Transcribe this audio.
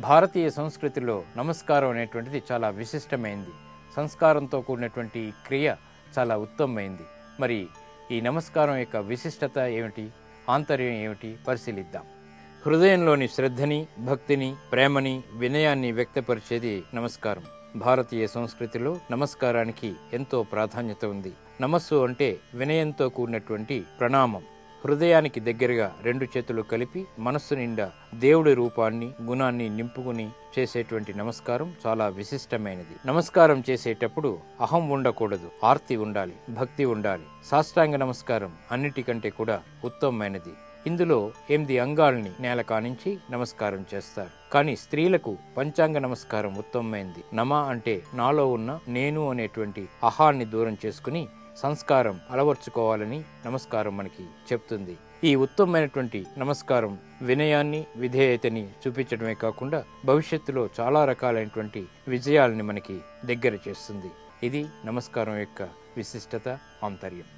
భారతీయ సంస్కృతిలో నమస్కారం అనేటువంటిది చాలా విశిష్టమైంది. సంస్కారంతో కూడినటువంటి క్రియ చాలా ఉత్తమమైంది. మరి ఈ నమస్కారం యొక్క విశిష్టత ఏమిటి, ఆంతర్యం ఏమిటి పరిశీలిద్దాం. హృదయంలోని శ్రద్ధని, భక్తిని, ప్రేమని, వినయాన్ని వ్యక్తపరిచేది నమస్కారం. భారతీయ సంస్కృతిలో నమస్కారానికి ఎంతో ప్రాధాన్యత ఉంది. నమస్సు అంటే వినయంతో కూడినటువంటి ప్రణామం. హృదయానికి దగ్గరగా రెండు చేతులు కలిపి మనస్సు నిండా దేవుడి రూపాన్ని, గుణాన్ని నింపుకుని చేసేటువంటి నమస్కారం చాలా విశిష్టమైనది. నమస్కారం చేసేటప్పుడు అహం ఉండకూడదు, ఆర్తి ఉండాలి, భక్తి ఉండాలి. సాష్టాంగ నమస్కారం అన్నిటికంటే కూడా ఉత్తమమైనది. ఇందులో 8 అంగాల్ని నేల కానించి నమస్కారం చేస్తారు. కానీ స్త్రీలకు పంచాంగ నమస్కారం ఉత్తమమైనది. నమ అంటే నాలో ఉన్న నేను అనేటువంటి అహాన్ని దూరం చేసుకుని సంస్కారం అలవర్చుకోవాలని నమస్కారం మనకి చెప్తుంది. ఈ ఉత్తమమైనటువంటి నమస్కారం వినయాన్ని, విధేయతని చూపించడమే కాకుండా భవిష్యత్తులో చాలా రకాలైనటువంటి విజయాలని మనకి దగ్గర చేస్తుంది. ఇది నమస్కారం యొక్క విశిష్టత, ఆంతర్యం.